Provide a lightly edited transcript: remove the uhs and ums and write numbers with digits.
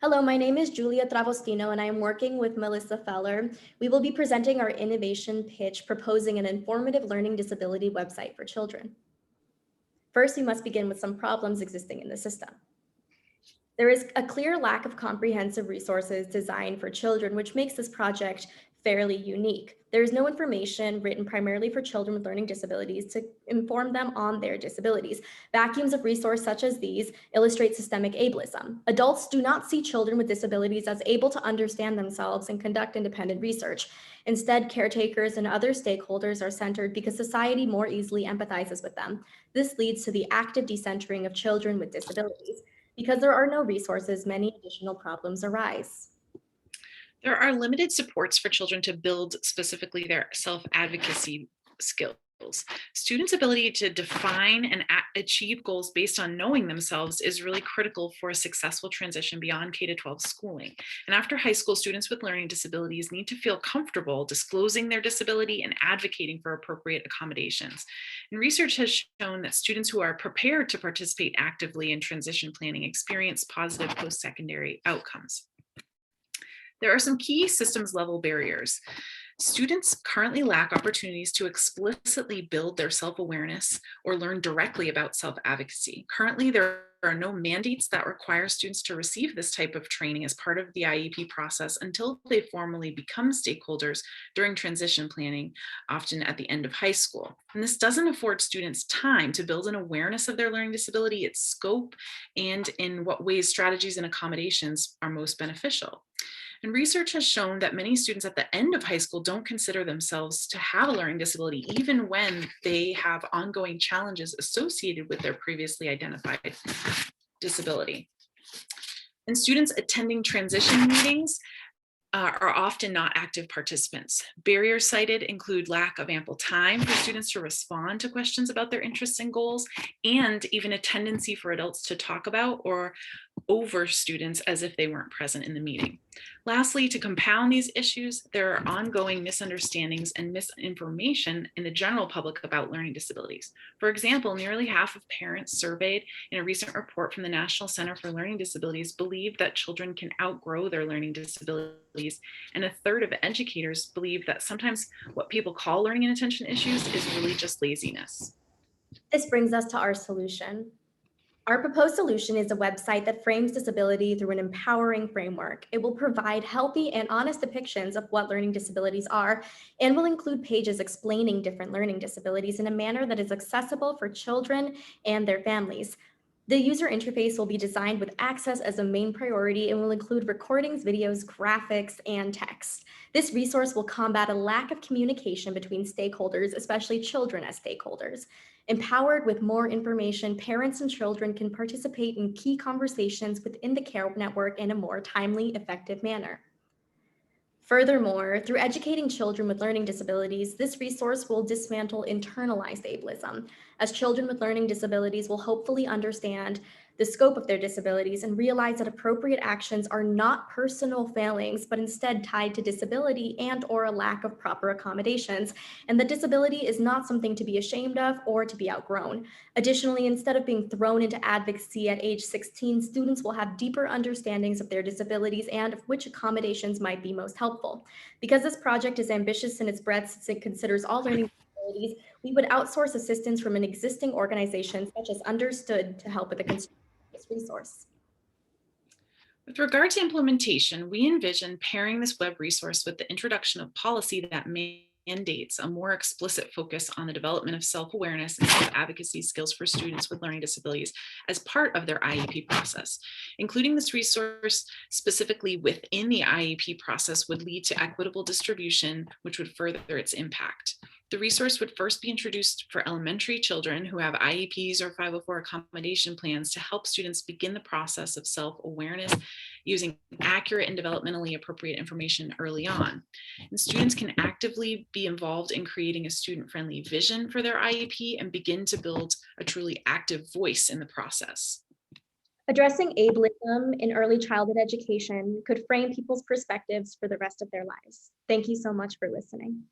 Hello, my name is Julia Travostino, and I am working with Melissa Feller. We will be presenting our innovation pitch proposing an informative learning disability website for children. First, we must begin with some problems existing in the system. There is a clear lack of comprehensive resources designed for children, which makes this project fairly unique. There is no information written primarily for children with learning disabilities to inform them on their disabilities. Vacuums of resource such as these illustrate systemic ableism. Adults do not see children with disabilities as able to understand themselves and conduct independent research. Instead, caretakers and other stakeholders are centered because society more easily empathizes with them. This leads to the active decentering of children with disabilities. Because there are no resources, many additional problems arise. There are limited supports for children to build specifically their self advocacy skills. Students' ability to define and achieve goals based on knowing themselves is really critical for a successful transition beyond K 12 schooling. And after high school, students with learning disabilities need to feel comfortable disclosing their disability and advocating for appropriate accommodations. And research has shown that students who are prepared to participate actively in transition planning experience positive post secondary outcomes. There are some key systems level barriers. Students currently lack opportunities to explicitly build their self awareness or learn directly about self advocacy. Currently, there are no mandates that require students to receive this type of training as part of the IEP process until they formally become stakeholders during transition planning, often at the end of high school. And this doesn't afford students time to build an awareness of their learning disability, its scope, and in what ways strategies and accommodations are most beneficial. And research has shown that many students at the end of high school don't consider themselves to have a learning disability, even when they have ongoing challenges associated with their previously identified disability. And students attending transition meetings are often not active participants. Barriers cited include lack of ample time for students to respond to questions about their interests and goals, and even a tendency for adults to talk about or over students as if they weren't present in the meeting. Lastly, to compound these issues, there are ongoing misunderstandings and misinformation in the general public about learning disabilities. For example, nearly half of parents surveyed in a recent report from the National Center for Learning Disabilities believe that children can outgrow their learning disabilities, and a third of educators believe that sometimes what people call learning and attention issues is really just laziness. This brings us to our solution. Our proposed solution is a website that frames disability through an empowering framework. It will provide healthy and honest depictions of what learning disabilities are and will include pages explaining different learning disabilities in a manner that is accessible for children and their families. The user interface will be designed with access as a main priority and will include recordings, videos, graphics, and text. This resource will combat a lack of communication between stakeholders, especially children as stakeholders. Empowered with more information, parents and children can participate in key conversations within the care network in a more timely, effective manner. Furthermore, through educating children with learning disabilities, this resource will dismantle internalized ableism, as children with learning disabilities will hopefully understand the scope of their disabilities and realize that appropriate actions are not personal failings, but instead tied to disability and or a lack of proper accommodations, and that disability is not something to be ashamed of or to be outgrown. Additionally, instead of being thrown into advocacy at age 16, students will have deeper understandings of their disabilities and of which accommodations might be most helpful. Because this project is ambitious in its breadth, since it considers all learning disabilities, we would outsource assistance from an existing organization such as Understood to help with the construction of this resource. With regard to implementation, we envision pairing this web resource with the introduction of policy that mandates a more explicit focus on the development of self-awareness and self-advocacy skills for students with learning disabilities as part of their IEP process. Including this resource specifically within the IEP process would lead to equitable distribution, which would further its impact. The resource would first be introduced for elementary children who have IEPs or 504 accommodation plans to help students begin the process of self-awareness using accurate and developmentally appropriate information early on. And students can actively be involved in creating a student-friendly vision for their IEP and begin to build a truly active voice in the process. Addressing ableism in early childhood education could frame people's perspectives for the rest of their lives. Thank you so much for listening.